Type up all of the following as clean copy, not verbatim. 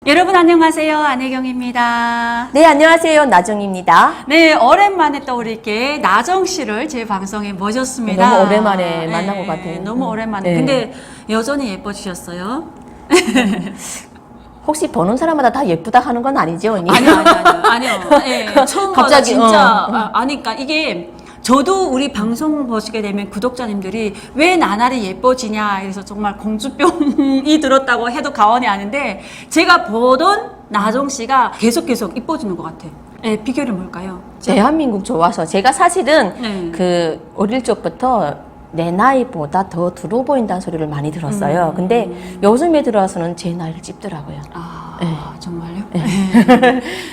여러분 안녕하세요. 안혜경입니다. 네, 안녕하세요. 나정입니다. 네, 오랜만에 또 우리 나정 씨를 제 방송에 모셨습니다. 너무 오랜만에 만난 것 같아요. 너무 오랜만에. 네. 근데 여전히 예뻐지셨어요. 혹시 보는 사람마다 다 예쁘다 하는 건 아니죠, 언니? 아니요. 예, 처음 보다 갑자기, 진짜 아니까 이게 저도 우리 방송을 보시게 되면 구독자님들이 왜 나날이 예뻐지냐 그래서 정말 공주병이 들었다고 해도 과언이 아닌데 제가 보던 나정 씨가 계속 이뻐지는 것 같아요. 예, 비결이 뭘까요? 대한민국 좋아서 제가 사실은 네. 그 어릴 적부터 내 나이보다 더 들어 보인다는 소리를 많이 들었어요. 근데 요즘에 들어와서는 제 나이를 찝더라고요. 네. 정말요?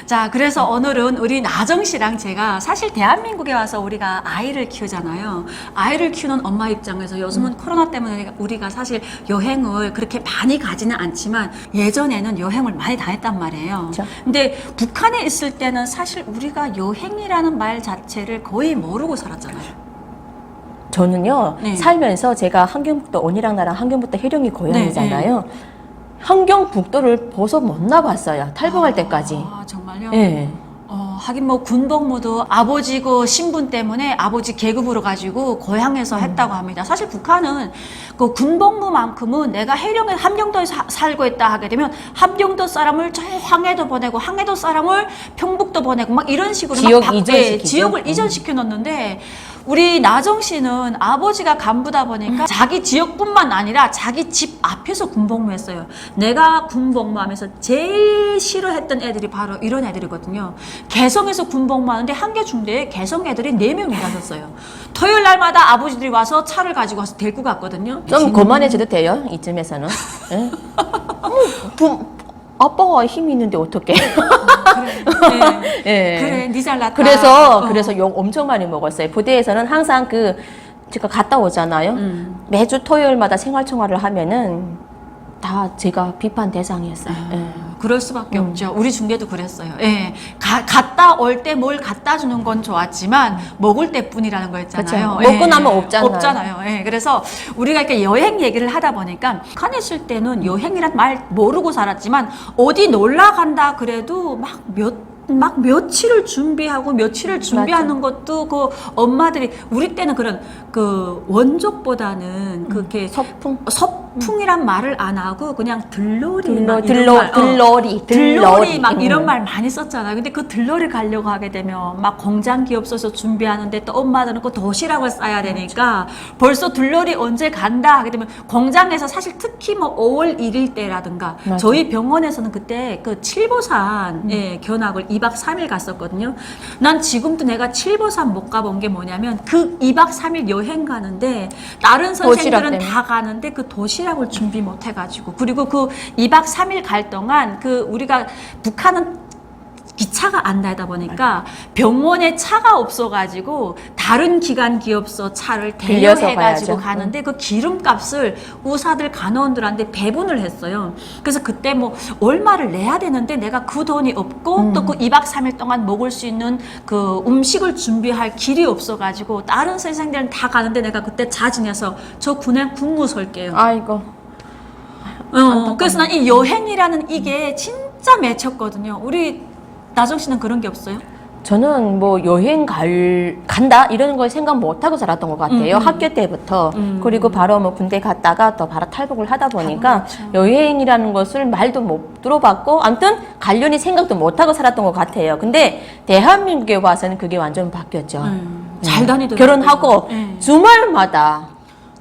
자, 그래서 오늘은 우리 나정 씨랑 제가 사실 대한민국에 와서 우리가 아이를 키우잖아요. 아이를 키우는 엄마 입장에서 요즘은 코로나 때문에 우리가 사실 여행을 그렇게 많이 가지는 않지만 예전에는 여행을 많이 다녔단 말이에요. 그렇죠. 근데 북한에 있을 때는 사실 우리가 여행이라는 말 자체를 거의 모르고 살았잖아요. 저는요, 네. 살면서 제가 한경북도, 언니랑 나랑 한경북도 해령이 고향이잖아요. 한경북도를 벗어 못 나봤어요. 탈북할 때까지. 아, 정말요? 예. 하긴 뭐 군복무도 아버지 그 신분 때문에 아버지 계급으로 가지고 고향에서 했다고 합니다. 사실 북한은 그 군복무만큼은 내가 해령에 함경도에 살고 있다 하게 되면 함경도 사람을 저 황해도 보내고 황해도 사람을 평북도 보내고 막 이런 식으로 지역 막 이전시키죠. 지역을 이전시켜 놓는데 우리 나정 씨는 아버지가 간부다 보니까 자기 지역뿐만 아니라 자기 집 앞에서 군복무했어요. 내가 군복무하면서 제일 싫어했던 애들이 바로 이런 애들이거든요. 개성에서 군복무하는데 한계중대에 개성 애들이 4명이 가셨어요. 토요일 날마다 아버지들이 와서 차를 가지고 와서 데리고 갔거든요. 좀 거만해져도 돼요, 이쯤에서는. 예? 아빠가 힘이 있는데 어떡해. 그래. 예. 그래, 니 잘났다. 그래서 욕 엄청 많이 먹었어요. 부대에서는 항상 제가 갔다 오잖아요. 매주 토요일마다 생활청화를 하면은 다 제가 비판 대상이었어요. 예. 그럴 수밖에 없죠. 우리 중계도 그랬어요. 예. 갔다 올 때 뭘 갖다 주는 건 좋았지만 먹을 때뿐이라는 거였잖아요. 그쵸. 먹고 나면 없잖아요. 예. 그래서 우리가 이렇게 여행 얘기를 하다 보니까 북한에 있을 때는 여행이란 말 모르고 살았지만 어디 놀러 간다 그래도 막 며칠을 준비하고 며칠을 준비하는 것도 그 엄마들이 우리 때는 그런 그 원족보다는 그렇게 서풍이란 말을 안 하고 그냥 들러리 막 이런 말 많이 썼잖아요. 근데 그 들러리 가려고 하게 되면 막 공장 기업소에서 준비하는데 또 엄마들은 그 도시락을 싸야 되니까 벌써 들러리 언제 간다 하게 되면 공장에서 사실 특히 뭐 5월 1일 때라든가 저희 병원에서는 그때 그 칠보산에 견학을 2박 3일 갔었거든요. 난 지금도 내가 칠보산 못 가본 게 뭐냐면 그 2박 3일 여행 가는데 다른 선생님들은 다 가는데 그 도시락을 준비 못 해가지고 그리고 그 2박 3일 갈 동안 그 우리가 북한은 기차가 안 나다 보니까 병원에 차가 없어가지고 다른 기관 기업소 차를 대여해가지고 가는데 그 기름값을 의사들 간호원들한테 배분을 했어요. 그래서 그때 뭐 얼마를 내야 되는데 내가 그 돈이 없고 또 그 2박 3일 동안 먹을 수 있는 그 음식을 준비할 길이 없어가지고 다른 선생님들은 다 가는데 내가 그때 자진해서 저 그냥 군무 설게요. 아이고. 그래서 난 이 여행이라는 이게 진짜 맺혔거든요. 우리 나정 씨는 그런 게 없어요? 저는 뭐 여행 간다 이런 걸 생각 못 하고 살았던 것 같아요. 학교 때부터. 그리고 바로 뭐 군대 갔다가 또 바로 탈북을 하다 보니까 여행이라는 것을 말도 못 들어봤고 아무튼 가려니 생각도 못 하고 살았던 것 같아요. 근데 대한민국에 와서는 그게 완전 바뀌었죠. 잘 다니더라고요. 결혼하고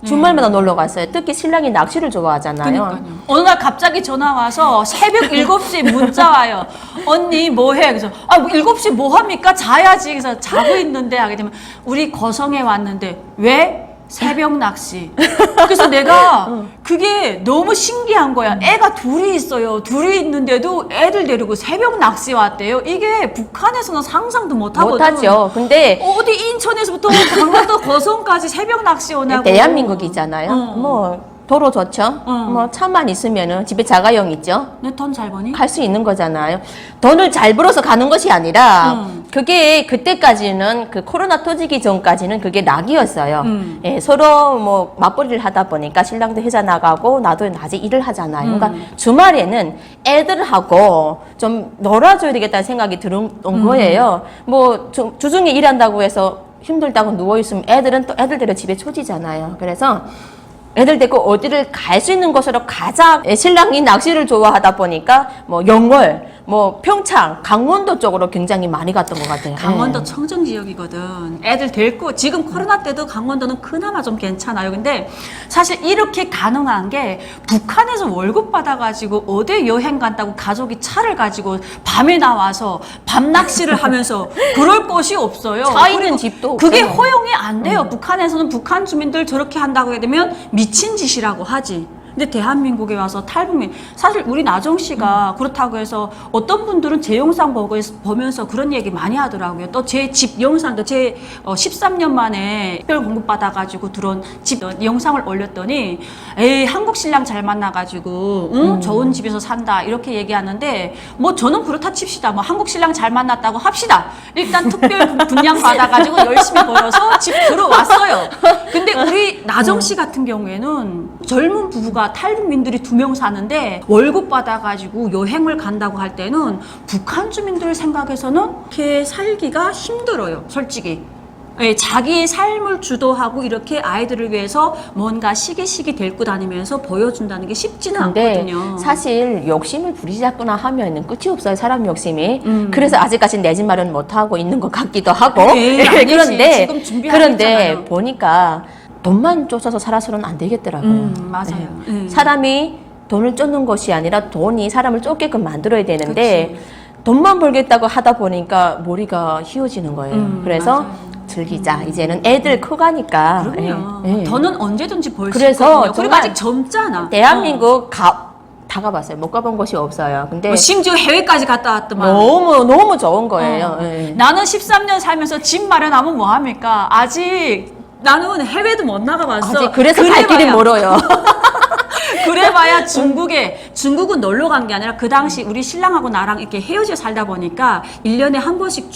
주말마다 놀러 갔어요. 특히 신랑이 낚시를 좋아하잖아요. 그러니까요. 어느 날 갑자기 전화 와서 새벽 7시에 문자 와요. 언니 뭐 해? 그래서 뭐 7시 뭐 합니까? 자야지. 그래서 자고 있는데 하게 되면 우리 거성에 왔는데 왜? 새벽 낚시. 그래서 내가 그게 너무 신기한 거야. 애가 둘이 있어요. 둘이 있는데도 애들 데리고 새벽 낚시 왔대요. 이게 북한에서는 상상도 못 하거든. 못하죠. 근데 어디 인천에서부터 강원도 거성까지 새벽 낚시 오냐고. 대한민국이잖아요. 뭐 도로 좋죠. 뭐 차만 있으면은 집에 자가용 있죠. 내 돈 잘 버니? 갈 수 있는 거잖아요. 돈을 잘 벌어서 가는 것이 아니라 그게 그때까지는 그 코로나 터지기 전까지는 그게 낙이었어요. 예, 서로 뭐 맞벌이를 하다 보니까 신랑도 회사 나가고 나도 낮에 일을 하잖아요. 그러니까 주말에는 애들하고 좀 놀아줘야 되겠다는 생각이 들은 거예요. 뭐 주중에 일한다고 해서 힘들다고 누워있으면 애들은 또 애들대로 집에 초지잖아요. 그래서 애들 데리고 어디를 갈 수 있는 곳으로 가자. 신랑이 낚시를 좋아하다 보니까 뭐 영월, 뭐 평창, 강원도 쪽으로 굉장히 많이 갔던 것 같아요. 강원도 청정 지역이거든. 애들 데리고 지금 코로나 때도 강원도는 그나마 좀 괜찮아요. 근데 사실 이렇게 가능한 게 북한에서 월급 받아가지고 어디 여행 간다고 가족이 차를 가지고 밤에 나와서 밤 낚시를 하면서 그럴 곳이 없어요. 차 있는 그리고 집도 그게 없어요. 허용이 안 돼요. 북한에서는 북한 주민들 저렇게 한다고 하게 되면 미친 짓이라고 하지. 근데 대한민국에 와서 탈북민 사실 우리 나정 씨가 그렇다고 해서 어떤 분들은 제 영상 보면서 그런 얘기 많이 하더라고요. 또 제 집 영상도 제 13년 만에 특별 공급 받아가지고 들어온 집 영상을 올렸더니 에이 한국 신랑 잘 만나가지고 응? 좋은 집에서 산다 이렇게 얘기하는데 뭐 저는 그렇다 칩시다. 뭐 한국 신랑 잘 만났다고 합시다. 일단 특별 분양 받아가지고 열심히 벌어서 집 들어왔어요. 근데 우리 나정 씨 같은 경우에는 젊은 부부가 탈북민들이 2명 사는데 월급 받아가지고 여행을 간다고 할 때는 북한 주민들 생각에서는 이렇게 살기가 힘들어요, 솔직히. 예, 자기의 삶을 주도하고 이렇게 아이들을 위해서 뭔가 시기시기 데리고 다니면서 보여준다는 게 쉽지는 근데 않거든요. 사실 욕심을 부리자꾸나 하면은 끝이 없어요, 사람 욕심이. 그래서 아직까지 내 집 마련 못 하고 있는 것 같기도 하고. 에이, 아니지. 그런데 지금 준비하고 그런데 있잖아요. 보니까 돈만 쫓아서 살아서는 안 되겠더라고요. 맞아요. 사람이 돈을 쫓는 것이 아니라 돈이 사람을 쫓게끔 만들어야 되는데 돈만 벌겠다고 하다 보니까 머리가 휘어지는 거예요. 그래서 맞아요. 즐기자. 이제는 애들 커가니까. 그럼요. 예, 예. 더는 언제든지 벌 수 그래서 있거든요. 그리고 정말 아직 젊잖아. 대한민국 다 가봤어요. 못 가본 곳이 없어요. 근데 뭐 심지어 해외까지 갔다 왔더만. 너무 좋은 거예요. 예. 나는 13년 살면서 집 마련하면 뭐 합니까? 아직 나는 해외도 못 나가봤어. 아직 그래서 갈 길이 멀어요. 그래봐야 중국은 놀러 간 게 아니라 그 당시 우리 신랑하고 나랑 이렇게 헤어져 살다 보니까 1년에 한 번씩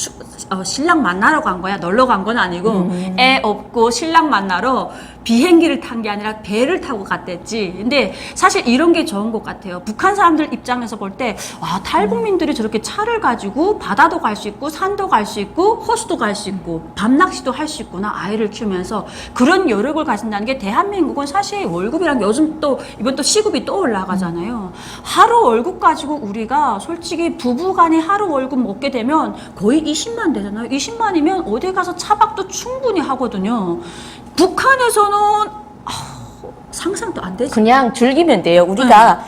신랑 만나러 간 거야. 놀러 간 건 아니고 애 없고 신랑 만나러 비행기를 탄 게 아니라 배를 타고 갔댔지. 근데 사실 이런 게 좋은 것 같아요. 북한 사람들 입장에서 볼 때, 와, 탈북민들이 저렇게 차를 가지고 바다도 갈 수 있고, 산도 갈 수 있고, 호수도 갈 수 있고, 밤낚시도 할 수 있구나, 아이를 키우면서. 그런 여력을 가진다는 게 대한민국은 사실 월급이란 게 요즘 또, 이번 또 시급이 또 올라가잖아요. 하루 월급 가지고 우리가 솔직히 부부간에 하루 월급 먹게 되면 거의 20만 되잖아요. 20만이면 어디 가서 차박도 충분히 하거든요. 북한에서는 상상도 안 되지. 그냥 즐기면 돼요. 우리가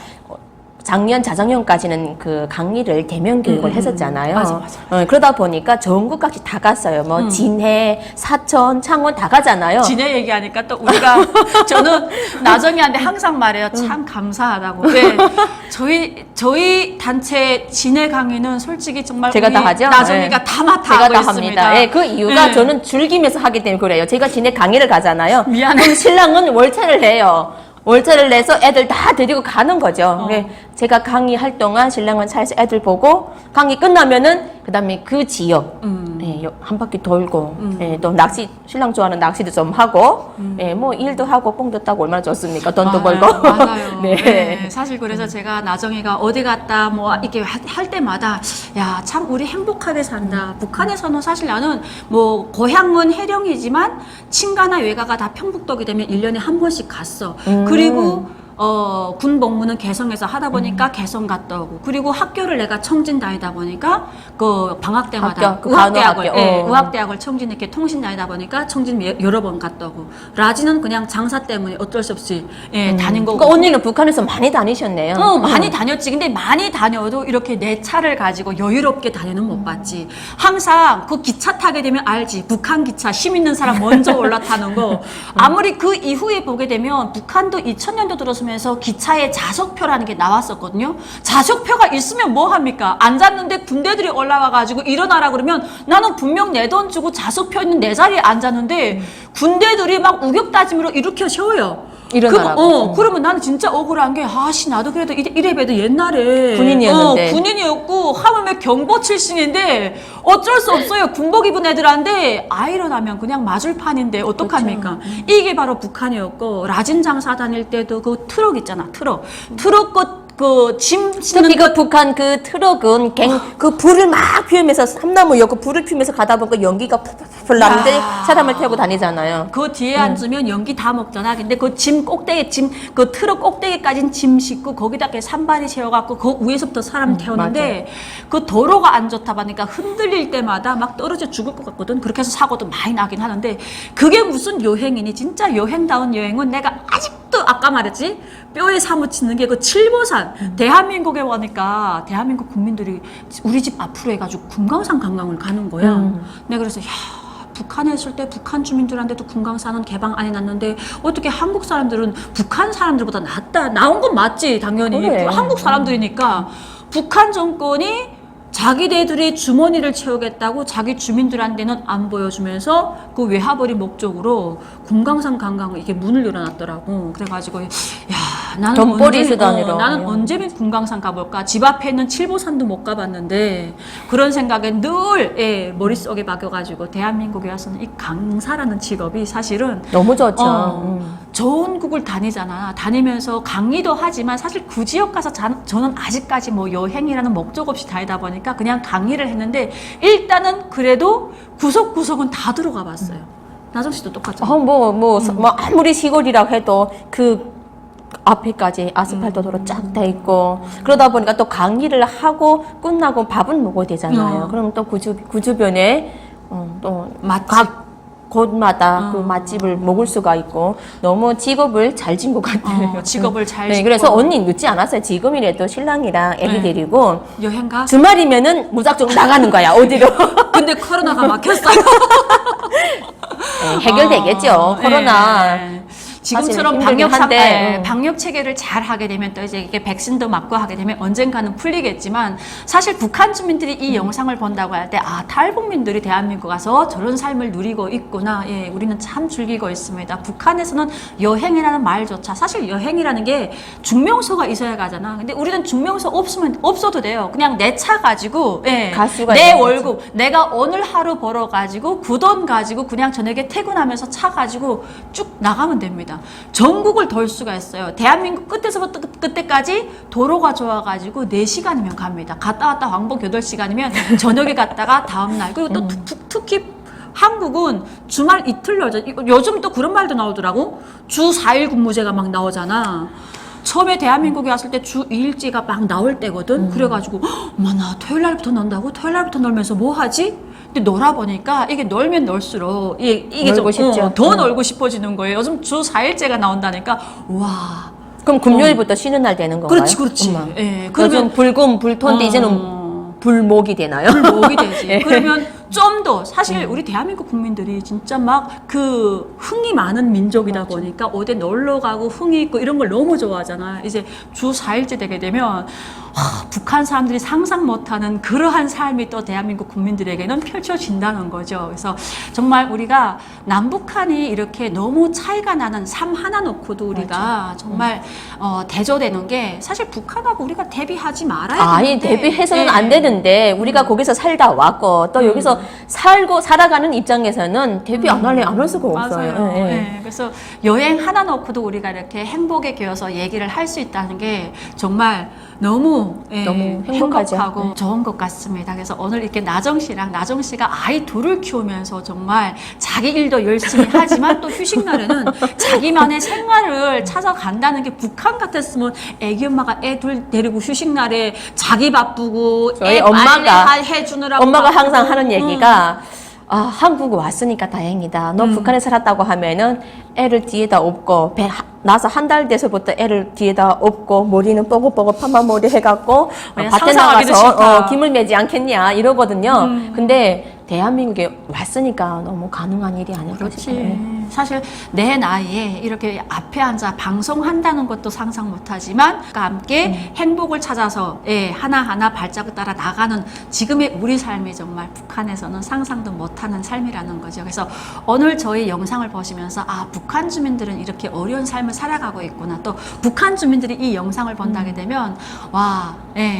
작년, 자작년까지는 그 강의를 대면 교육을 했었잖아요. 맞아. 그러다 보니까 전국까지 다 갔어요. 뭐 진해, 사천, 창원 다 가잖아요. 진해 얘기하니까 또 우리가 저는 나정이한테 항상 말해요. 참 감사하다고. 네, 저희 단체 진해 강의는 솔직히 정말 제가 우리 다 하죠? 나정이가 다 맡아하고 제가 다 있습니다. 합니다. 예, 그 이유가 네. 저는 즐기면서 하기 때문에 그래요. 제가 진해 강의를 가잖아요. 미안해. 그럼 신랑은 월차를 내요. 월차를 내서 애들 다 데리고 가는 거죠. 네, 제가 강의할 동안 신랑은 차에서 애들 보고 강의 끝나면은 그다음에 그 지역 한 바퀴 돌고 또 낚시 신랑 좋아하는 낚시도 좀 하고 뭐 일도 하고 뽕도 따고 얼마나 좋습니까? 돈도 벌고. 맞아요. 네. 네, 사실 그래서 제가 나정이가 어디 갔다 뭐 이렇게 할 때마다 야, 참 우리 행복하게 산다. 북한에서는 사실 나는 뭐 고향은 해령이지만 친가나 외가가 다 평북도게 되면 1년에 한 번씩 갔어. 그리고 군 복무는 개성에서 하다 보니까 개성 갔다 오고, 그리고 학교를 내가 청진 다니다 보니까 그 방학 때마다 학교, 그 간호학교. 의학대학을 청진 이렇게 통신 다니다 보니까 청진 여러 번 갔다 오고, 라지는 그냥 장사 때문에 어쩔 수 없이 다닌 거고. 그러니까 언니는 북한에서 많이 다니셨네요. 많이 다녔지. 근데 많이 다녀도 이렇게 내 차를 가지고 여유롭게 다니는 못 봤지. 항상 그 기차 타게 되면 알지. 북한 기차 힘 있는 사람 먼저 올라타는 거. 아무리 그 이후에 보게 되면 북한도 2000년도 들어서면서 기차에 좌석표라는 게 나왔었거든요. 좌석표가 있으면 뭐 합니까? 앉았는데 군대들이 올라와가지고 일어나라 그러면 나는 분명 내 돈 주고 좌석표 있는 내 자리에 앉았는데 군대들이 막 우격다짐으로 일으켜 세워요. 일어나라고. 그러면 나는 진짜 억울한 게, 아씨, 나도 그래도 이래봬도 옛날에 군인이었는데. 군인이었고, 하물며 경보 출신인데, 어쩔 수 없어요. 군복 입은 애들한테 아이러나면 그냥 맞을 판인데, 어떡합니까? 그렇죠. 이게 바로 북한이었고, 라진 장사 다닐 때도 그 트럭 있잖아, 트럭. 트럭 짐 싣는 특히 그 북한 그 트럭은 그 불을 막 피우면서 삼나무였고 불을 피우면서 가다 보니까 연기가 펄펄펄 나는데 사람을 태우고 다니잖아요. 그 뒤에 앉으면 연기 다 먹잖아. 근데 그 짐 꼭대기 그 트럭 꼭대기까지는 짐 싣고 거기다 이렇게 산발이 채워갖고 그 위에서부터 사람 태우는데 그 도로가 안 좋다 보니까 흔들릴 때마다 막 떨어져 죽을 것 같거든. 그렇게 해서 사고도 많이 나긴 하는데 그게 무슨 여행이니? 진짜 여행다운 여행은 내가 아직도 아까 말했지? 뼈에 사무치는 게 그 칠보산. 대한민국에 오니까 대한민국 국민들이 우리 집 앞으로 해가지고 금강산 관광을 가는 거야. 내가 그래서 북한에 있을 때 북한 주민들한테도 금강산은 개방 안 해놨는데 어떻게 한국 사람들은 북한 사람들보다 낫다. 나온 건 맞지 당연히. 그래. 한국 사람들이니까 북한 정권이 자기네들이 주머니를 채우겠다고 자기 주민들한테는 안 보여주면서 그 외화벌이 목적으로 금강산 관광을 이게 문을 열어놨더라고. 그래가지고 나는 돈벌이 수단으로. 나는 언제면 금강산 가볼까? 집 앞에 있는 칠보산도 못 가봤는데 그런 생각에 늘 머릿속에 박여가지고 대한민국에 와서는 이 강사라는 직업이 사실은 너무 좋죠. 좋은 국을 다니잖아. 다니면서 강의도 하지만 사실 그 지역 가서 저는 아직까지 뭐 여행이라는 목적 없이 다니다 보니까 그냥 강의를 했는데 일단은 그래도 구석구석은 다 들어가 봤어요. 나정 씨도 똑같죠? 뭐 아무리 시골이라고 해도 그 앞에까지 아스팔트 도로 쫙 돼 있고 그러다 보니까 또 강의를 하고 끝나고 밥은 먹어야 되잖아요. 그럼 또 그 주변에 또 각 곳마다 그 맛집을 먹을 수가 있고 너무 직업을 잘 진 것 같아요. 직업을 잘 네, 짓고. 그래서 언니 늦지 않았어요. 지금이라도 신랑이랑 애기 데리고 여행 가? 주말이면은 무작정 나가는 거야. 어디로? 근데 코로나가 막혔어요. 네, 해결되겠죠. 코로나. 지금처럼 사실 힘들긴 한데, 방역 체계를 잘 하게 되면 또 이제 이게 백신도 맞고 하게 되면 언젠가는 풀리겠지만 사실 북한 주민들이 이 영상을 본다고 할 때 탈북민들이 대한민국 와서 저런 삶을 누리고 있구나. 우리는 참 즐기고 있습니다. 북한에서는 여행이라는 말조차 사실 여행이라는 게 증명서가 있어야 가잖아. 근데 우리는 증명서 없어도 돼요. 그냥 내 차 가지고 갈 수가 내 있는 월급 내가 오늘 하루 벌어 가지고 그 돈 가지고 그냥 저녁에 퇴근하면서 차 가지고 쭉 나가면 됩니다. 전국을 돌 수가 있어요. 대한민국 끝에서부터 끝에까지 도로가 좋아가지고 4시간이면 갑니다. 갔다 왔다 왕복 8시간이면 저녁에 갔다가 다음날. 그리고 또 특히 한국은 주말 이틀 열죠. 요즘 또 그런 말도 나오더라고. 주 4일 근무제가 막 나오잖아. 처음에 대한민국에 왔을 때 주 2일제가 막 나올 때거든. 그래가지고 엄마 나 토요일 날부터 논다고? 토요일 날부터 놀면서 뭐 하지? 근데 놀아보니까 이게 놀면 놀수록 이게 놀고 싶죠. 더 놀고 싶어지는 거예요. 요즘 주 4일제가 나온다니까 와. 그럼 금요일부터 쉬는 날 되는 건가요? 그렇지. 엄마. 그러면 불금 불토인데 이제는 불목이 되나요? 불목이 되지. 그러면 좀 더 사실 우리 대한민국 국민들이 진짜 막 그 흥이 많은 민족이다 보니까 어디 놀러 가고 흥이 있고 이런 걸 너무 좋아하잖아. 이제 주 4일째 되게 되면 북한 사람들이 상상 못하는 그러한 삶이 또 대한민국 국민들에게는 펼쳐진다는 거죠. 그래서 정말 우리가 남북한이 이렇게 너무 차이가 나는 삶 하나 놓고도 우리가 정말 대조되는 게 사실 북한하고 우리가 대비하지 말아야 아니 되는데 대비해서는 안 되는데 우리가 거기서 살다 왔고 또 여기서 살아가는 입장에서는 대비 안 할 수가 없어요. 맞아요. 그래서 여행 하나 놓고도 우리가 이렇게 행복에 겨워서 얘기를 할 수 있다는 게 정말 너무 행복하죠. 행복하고 좋은 것 같습니다. 그래서 오늘 이렇게 나정 씨랑 나정 씨가 아이 둘을 키우면서 정말 자기 일도 열심히 하지만 또 휴식 날에는 자기만의 생활을 찾아간다는 게 북한 같았으면 애기 엄마가 애 둘 데리고 휴식 날에 자기 바쁘고 저희 애 엄마가 해주느라고 엄마가 항상 하는 얘기가 한국 왔으니까 다행이다. 너 북한에 살았다고 하면은 애를 뒤에다 업고 나서 한 달 돼서부터 애를 뒤에다 업고 머리는 뽀글뽀글 파마머리 해갖고 밭에 상상하기도 나가서 싫다. 김을 매지 않겠냐 이러거든요. 근데 대한민국에 왔으니까 너무 가능한 일이 아닐까 그렇지. 싶어요. 사실 내 나이에 이렇게 앞에 앉아 방송한다는 것도 상상 못하지만 함께 행복을 찾아서 하나하나 발자국 따라 나가는 지금의 우리 삶이 정말 북한에서는 상상도 못하는 삶이라는 거죠. 그래서 오늘 저희 영상을 보시면서 아, 북한 주민들은 이렇게 어려운 삶을 살아가고 있구나. 또 북한 주민들이 이 영상을 본다게 되면 와,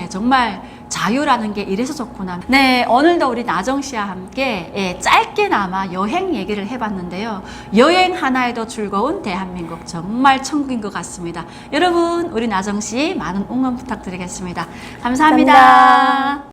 정말 자유라는 게 이래서 좋구나. 네, 오늘도 우리 나정 씨와 함께 짧게나마 여행 얘기를 해봤는데요. 여행 하나에도 즐거운 대한민국 정말 천국인 것 같습니다. 여러분, 우리 나정 씨 많은 응원 부탁드리겠습니다. 감사합니다.